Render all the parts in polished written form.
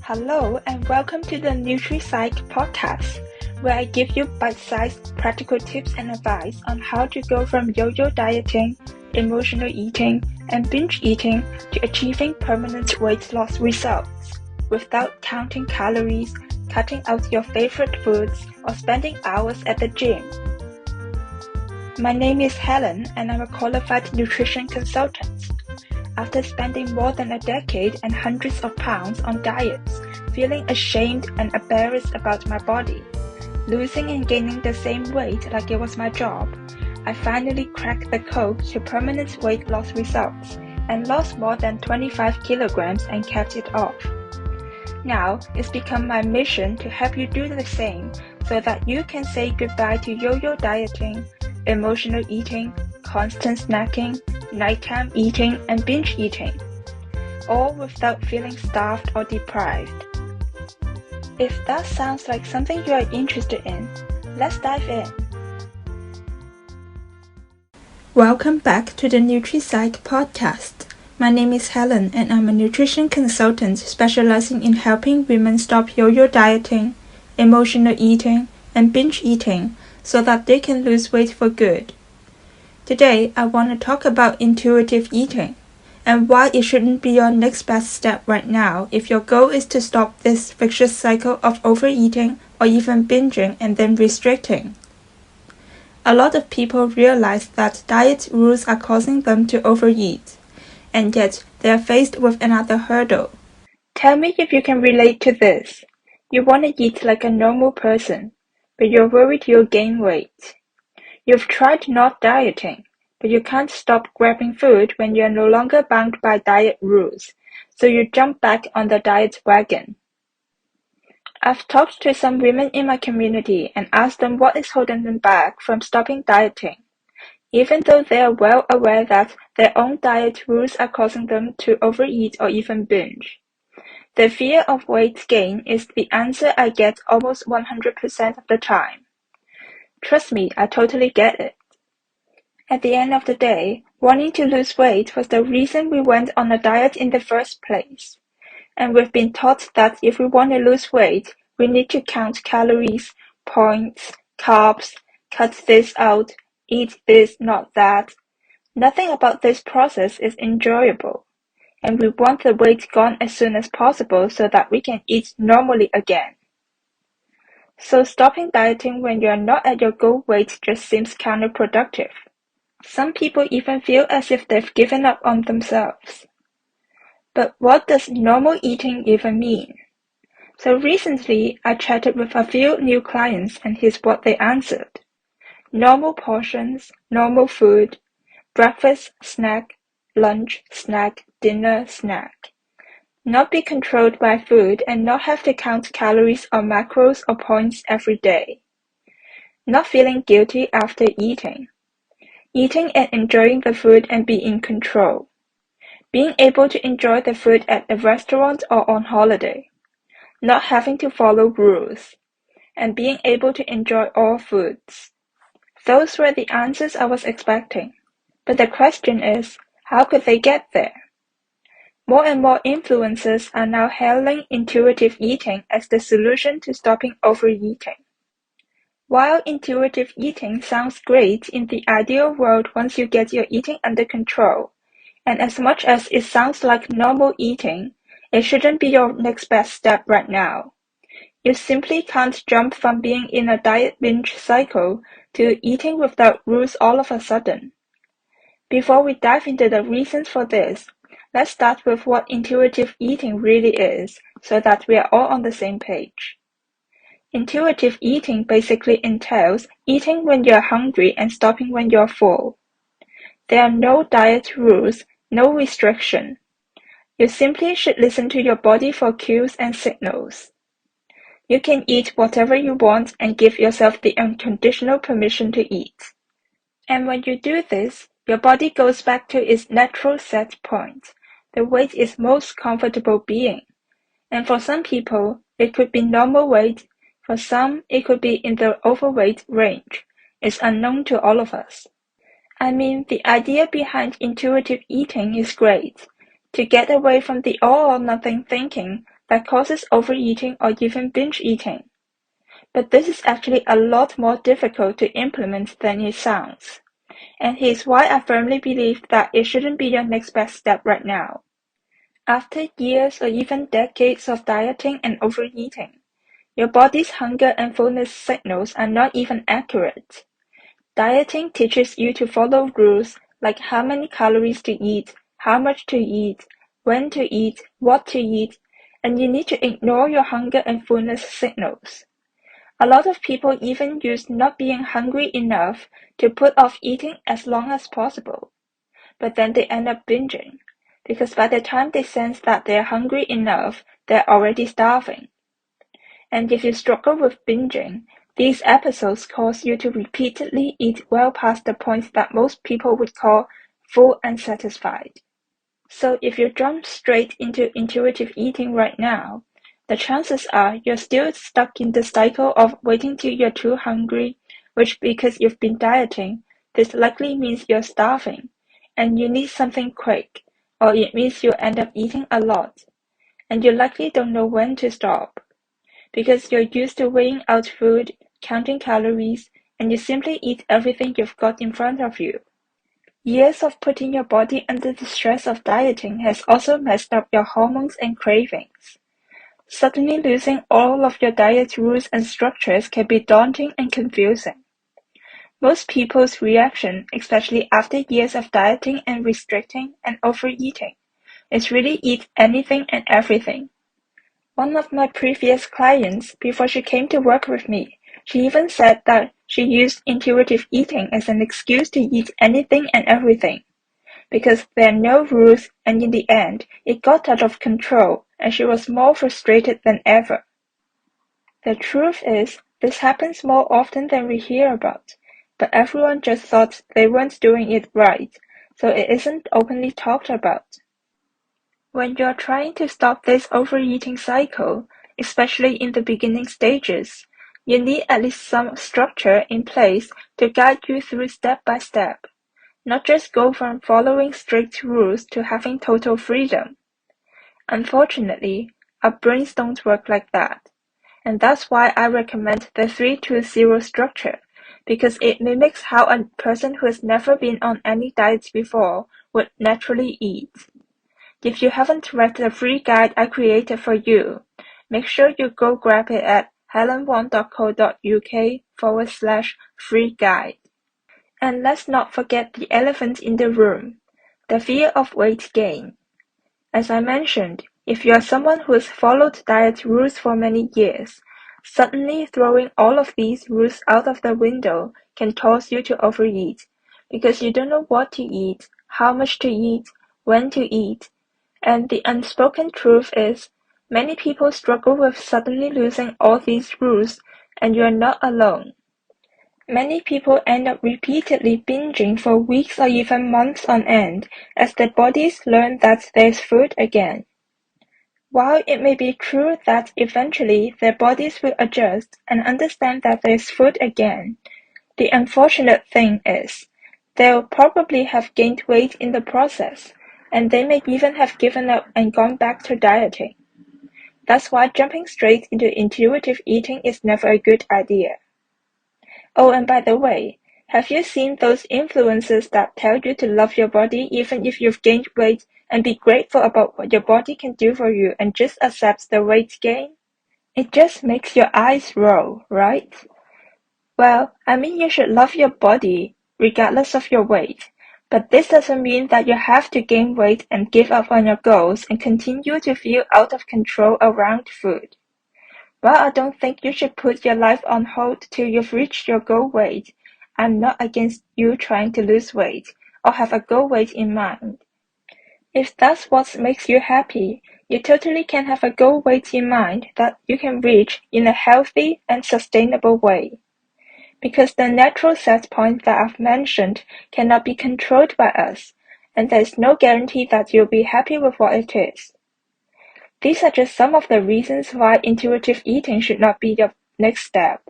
Hello and welcome to the NutriPsych podcast, where I give you bite-sized practical tips and advice on how to go from yo-yo dieting, emotional eating, and binge eating to achieving permanent weight loss results without counting calories, cutting out your favorite foods, or spending hours at the gym. My name is Helen and I'm a qualified nutrition consultant. After spending more than a decade and hundreds of pounds on diets, feeling ashamed and embarrassed about my body, losing and gaining the same weight like it was my job, I finally cracked the code to permanent weight loss results and lost more than 25 kilograms and kept it off. Now, it's become my mission to help you do the same so that you can say goodbye to yo-yo dieting, emotional eating, constant snacking, nighttime eating, and binge eating, all without feeling starved or deprived. If that sounds like something you are interested in, let's dive in. Welcome back to the NutriPsych podcast. My name is Helen and I'm a nutrition consultant specializing in helping women stop yo-yo dieting, emotional eating, and binge eating so that they can lose weight for good. Today, I want to talk about intuitive eating and why it shouldn't be your next best step right now if your goal is to stop this vicious cycle of overeating or even binging and then restricting. A lot of people realize that diet rules are causing them to overeat, and yet they are faced with another hurdle. Tell me if you can relate to this. You want to eat like a normal person, but you're worried you'll gain weight. You've tried not dieting, but you can't stop grabbing food when you're no longer bound by diet rules, so you jump back on the diet wagon. I've talked to some women in my community and asked them what is holding them back from stopping dieting, even though they are well aware that their own diet rules are causing them to overeat or even binge. The fear of weight gain is the answer I get almost 100% of the time. Trust me, I totally get it. At the end of the day, wanting to lose weight was the reason we went on a diet in the first place. And we've been taught that if we want to lose weight, we need to count calories, points, carbs, cut this out, eat this, not that. Nothing about this process is enjoyable. And we want the weight gone as soon as possible so that we can eat normally again. So stopping dieting when you're not at your goal weight just seems counterproductive. Some people even feel as if they've given up on themselves. But what does normal eating even mean? So recently, I chatted with a few new clients and here's what they answered. Normal portions, normal food, breakfast, snack, lunch, snack, dinner, snack. Not be controlled by food and not have to count calories or macros or points every day. Not feeling guilty after eating. Eating and enjoying the food and be in control. Being able to enjoy the food at a restaurant or on holiday. Not having to follow rules. And being able to enjoy all foods. Those were the answers I was expecting. But the question is, how could they get there? More and more influencers are now hailing intuitive eating as the solution to stopping overeating. While intuitive eating sounds great in the ideal world once you get your eating under control, and as much as it sounds like normal eating, it shouldn't be your next best step right now. You simply can't jump from being in a diet binge cycle to eating without rules all of a sudden. Before we dive into the reasons for this, let's start with what intuitive eating really is so that we are all on the same page. Intuitive eating basically entails eating when you're hungry and stopping when you're full. There are no diet rules, no restriction. You simply should listen to your body for cues and signals. You can eat whatever you want and give yourself the unconditional permission to eat. And when you do this, your body goes back to its natural set point, the weight is most comfortable being. And for some people, it could be normal weight. For some, it could be in the overweight range. It's unknown to all of us. I mean, the idea behind intuitive eating is great. To get away from the all or nothing thinking that causes overeating or even binge eating. But this is actually a lot more difficult to implement than it sounds. And here's why I firmly believe that it shouldn't be your next best step right now. After years or even decades of dieting and overeating, your body's hunger and fullness signals are not even accurate. Dieting teaches you to follow rules like how many calories to eat, how much to eat, when to eat, what to eat, and you need to ignore your hunger and fullness signals. A lot of people even use not being hungry enough to put off eating as long as possible. But then they end up binging, because by the time they sense that they're hungry enough, they're already starving. And if you struggle with binging, these episodes cause you to repeatedly eat well past the point that most people would call full and satisfied. So if you jump straight into intuitive eating right now, the chances are you're still stuck in the cycle of waiting till you're too hungry, which because you've been dieting, this likely means you're starving, and you need something quick, or it means you'll end up eating a lot, and you likely don't know when to stop, because you're used to weighing out food, counting calories, and you simply eat everything you've got in front of you. Years of putting your body under the stress of dieting has also messed up your hormones and cravings. Suddenly losing all of your diet rules and structures can be daunting and confusing. Most people's reaction, especially after years of dieting and restricting and overeating, is really eat anything and everything. One of my previous clients, before she came to work with me, she even said that she used intuitive eating as an excuse to eat anything and everything, because there are no rules, and in the end, it got out of control and she was more frustrated than ever. The truth is, this happens more often than we hear about, but everyone just thought they weren't doing it right, so it isn't openly talked about. When you're trying to stop this overeating cycle, especially in the beginning stages, you need at least some structure in place to guide you through step by step, not just go from following strict rules to having total freedom. Unfortunately, our brains don't work like that, and that's why I recommend the 3-2-0 structure, because it mimics how a person who has never been on any diets before would naturally eat. If you haven't read the free guide I created for you, make sure you go grab it at helenwong.co.uk/free guide. And let's not forget the elephant in the room, the fear of weight gain. As I mentioned, if you are someone who has followed diet rules for many years, suddenly throwing all of these rules out of the window can cause you to overeat, because you don't know what to eat, how much to eat, when to eat. And the unspoken truth is, many people struggle with suddenly losing all these rules, and you are not alone. Many people end up repeatedly binging for weeks or even months on end as their bodies learn that there's food again. While it may be true that eventually their bodies will adjust and understand that there's food again, the unfortunate thing is, they'll probably have gained weight in the process, and they may even have given up and gone back to dieting. That's why jumping straight into intuitive eating is never a good idea. Oh, and by the way, have you seen those influencers that tell you to love your body even if you've gained weight and be grateful about what your body can do for you and just accept the weight gain? It just makes your eyes roll, right? Well, I mean you should love your body regardless of your weight, but this doesn't mean that you have to gain weight and give up on your goals and continue to feel out of control around food. While I don't think you should put your life on hold till you've reached your goal weight, I'm not against you trying to lose weight or have a goal weight in mind. If that's what makes you happy, you totally can have a goal weight in mind that you can reach in a healthy and sustainable way. Because the natural set point that I've mentioned cannot be controlled by us, and there is no guarantee that you'll be happy with what it is. These are just some of the reasons why intuitive eating should not be your next step.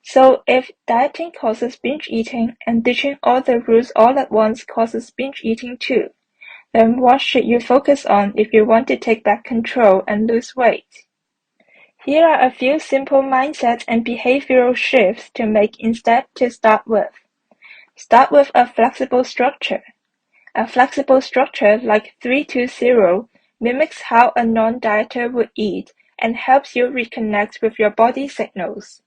So if dieting causes binge eating and ditching all the rules all at once causes binge eating too, Then what should you focus on if you want to take back control and lose weight? Here are a few simple mindset and behavioral shifts to make instead to start with. Start with a flexible structure. A flexible structure like 3-2-0 mimics how a non-dieter would eat and helps you reconnect with your body signals.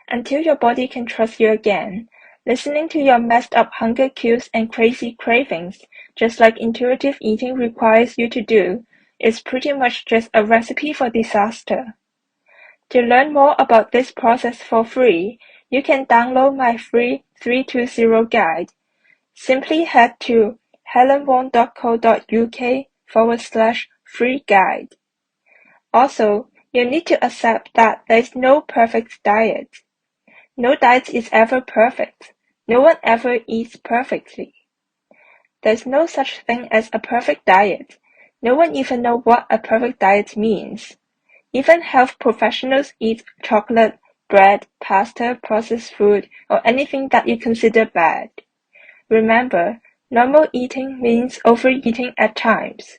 Until your body can trust you again, listening to your messed up hunger cues and crazy cravings, just like intuitive eating requires you to do, is pretty much just a recipe for disaster. To learn more about this process for free, you can download my free 320 guide. Simply head to helenwong.co.uk/free guide. Also, you need to accept that there is no perfect diet. No diet is ever perfect. No one ever eats perfectly. There's no such thing as a perfect diet. No one even knows what a perfect diet means. Even health professionals eat chocolate, bread, pasta, processed food, or anything that you consider bad. Remember, normal eating means overeating at times.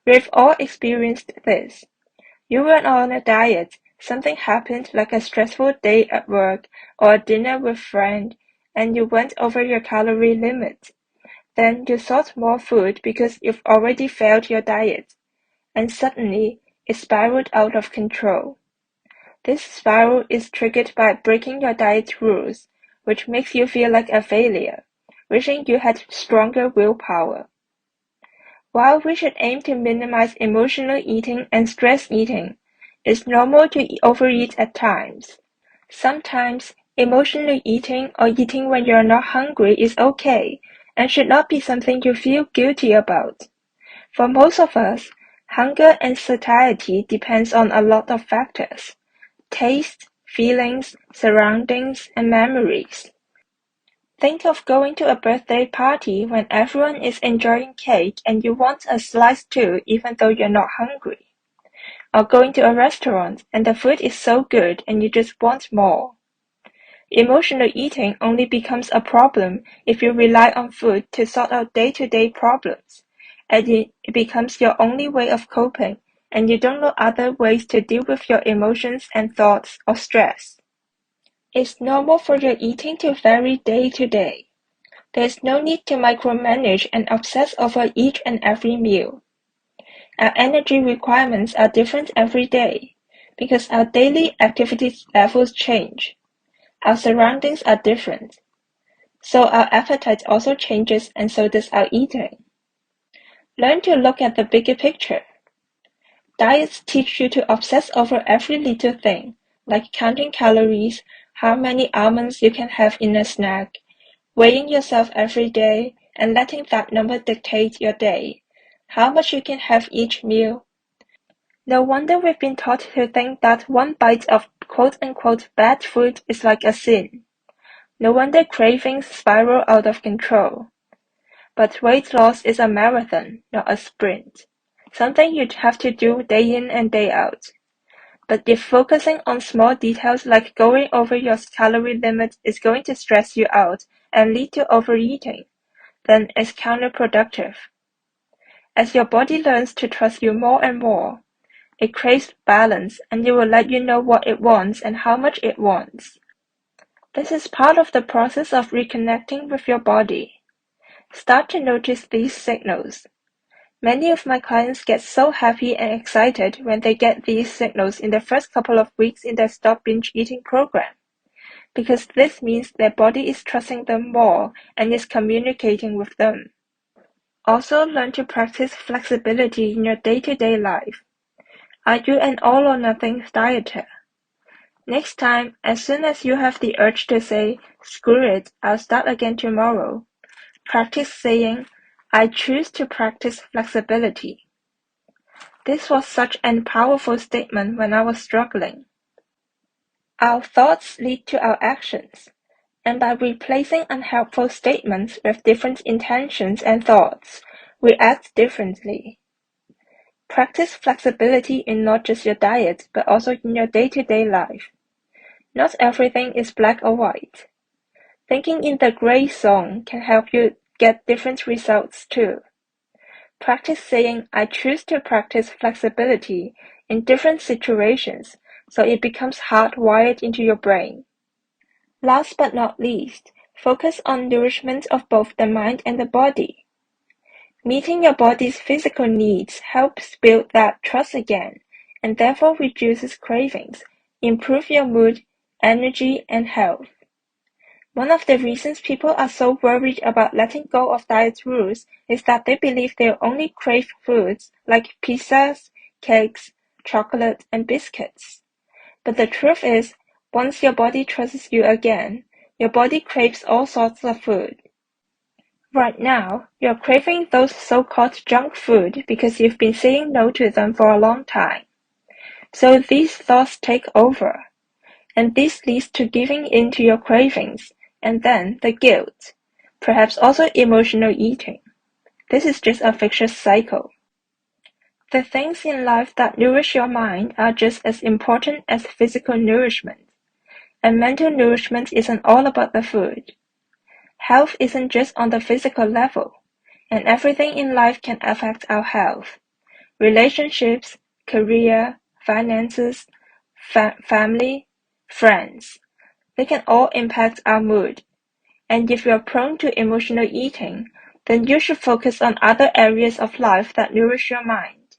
We've all experienced this. You were on a diet, something happened like a stressful day at work or a dinner with friend, and you went over your calorie limit. Then you sought more food because you've already failed your diet, and suddenly it spiraled out of control. This spiral is triggered by breaking your diet rules, which makes you feel like a failure, wishing you had stronger willpower. While we should aim to minimize emotional eating and stress eating, it's normal to overeat at times. Sometimes, emotional eating or eating when you're not hungry is okay and should not be something you feel guilty about. For most of us, hunger and satiety depends on a lot of factors: taste, feelings, surroundings, and memories. Think of going to a birthday party when everyone is enjoying cake and you want a slice too even though you're not hungry. Or going to a restaurant and the food is so good and you just want more. Emotional eating only becomes a problem if you rely on food to sort out day-to-day problems, and it becomes your only way of coping and you don't know other ways to deal with your emotions and thoughts or stress. It's normal for your eating to vary day to day. There's no need to micromanage and obsess over each and every meal. Our energy requirements are different every day because our daily activity levels change. Our surroundings are different. So our appetite also changes and so does our eating. Learn to look at the bigger picture. Diets teach you to obsess over every little thing, like counting calories, how many almonds you can have in a snack, weighing yourself every day, and letting that number dictate your day, how much you can have each meal. No wonder we've been taught to think that one bite of quote-unquote bad food is like a sin. No wonder cravings spiral out of control. But weight loss is a marathon, not a sprint. Something you'd have to do day in and day out. But if focusing on small details like going over your calorie limit is going to stress you out and lead to overeating, then it's counterproductive. As your body learns to trust you more and more, it craves balance and it will let you know what it wants and how much it wants. This is part of the process of reconnecting with your body. Start to notice these signals. Many of my clients get so happy and excited when they get these signals in the first couple of weeks in their Stop Binge Eating program, because this means their body is trusting them more and is communicating with them. Also, learn to practice flexibility in your day-to-day life. Are you an all-or-nothing dieter? Next time, as soon as you have the urge to say, "Screw it, I'll start again tomorrow," practice saying, "I choose to practice flexibility." This was such an powerful statement when I was struggling. Our thoughts lead to our actions, and by replacing unhelpful statements with different intentions and thoughts, we act differently. Practice flexibility in not just your diet, but also in your day-to-day life. Not everything is black or white. Thinking in the gray zone can help you get different results too. Practice saying, I choose to practice flexibility in different situations so it becomes hardwired into your brain. Last but not least, focus on nourishment of both the mind and the body. Meeting your body's physical needs helps build that trust again, and therefore reduces cravings, improve your mood, energy, and health. One of the reasons people are so worried about letting go of diet rules is that they believe they'll only crave foods like pizzas, cakes, chocolate, and biscuits. But the truth is, once your body trusts you again, your body craves all sorts of food. Right now, you're craving those so-called junk food because you've been saying no to them for a long time. So these thoughts take over, and this leads to giving in to your cravings, and then the guilt, perhaps also emotional eating. This is just a vicious cycle. The things in life that nourish your mind are just as important as physical nourishment, and mental nourishment isn't all about the food. Health isn't just on the physical level, and everything in life can affect our health. Relationships, career, finances, family, friends. They can all impact our mood. And if you're prone to emotional eating, then you should focus on other areas of life that nourish your mind.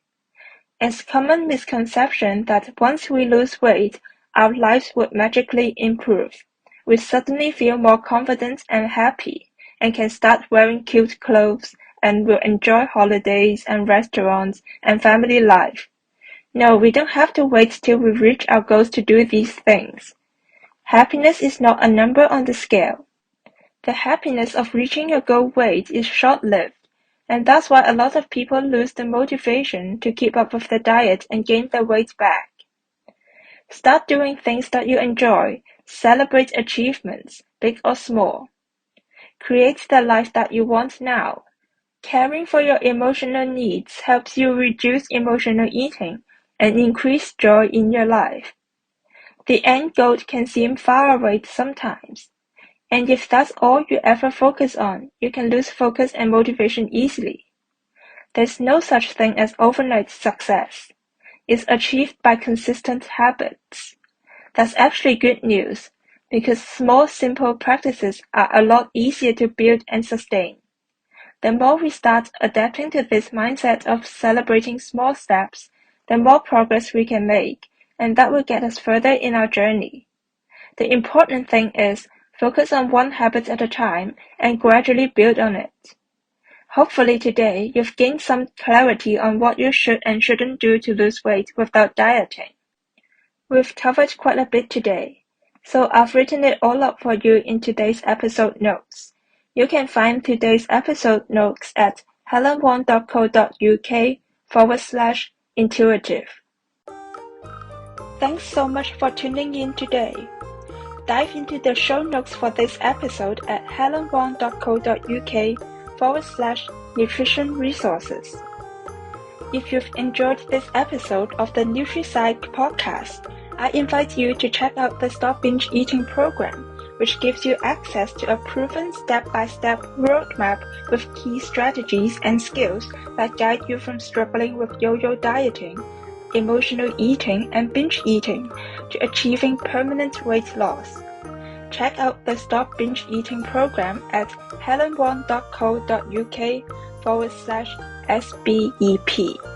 It's a common misconception that once we lose weight, our lives would magically improve. We suddenly feel more confident and happy, and can start wearing cute clothes, and will enjoy holidays and restaurants and family life. No, we don't have to wait till we reach our goals to do these things. Happiness is not a number on the scale. The happiness of reaching your goal weight is short-lived, and that's why a lot of people lose the motivation to keep up with the diet and gain their weight back. Start doing things that you enjoy, celebrate achievements, big or small. Create the life that you want now. Caring for your emotional needs helps you reduce emotional eating and increase joy in your life. The end goal can seem far away sometimes, and if that's all you ever focus on, you can lose focus and motivation easily. There's no such thing as overnight success. It's achieved by consistent habits. That's actually good news, because small, simple practices are a lot easier to build and sustain. The more we start adapting to this mindset of celebrating small steps, the more progress we can make, and that will get us further in our journey. The important thing is focus on one habit at a time and gradually build on it. Hopefully today you've gained some clarity on what you should and shouldn't do to lose weight without dieting. We've covered quite a bit today, so I've written it all up for you in today's episode notes. You can find today's episode notes at helenwong.co.uk/intuitive. Thanks so much for tuning in today. Dive into the show notes for this episode at helenwong.co.uk/nutrition resources. If you've enjoyed this episode of the NutriPsych podcast, I invite you to check out the Stop Binge Eating program, which gives you access to a proven step-by-step roadmap with key strategies and skills that guide you from struggling with yo-yo dieting, emotional eating, and binge eating to achieving permanent weight loss. Check out the Stop Binge Eating program at helenwong.co.uk/SBEP.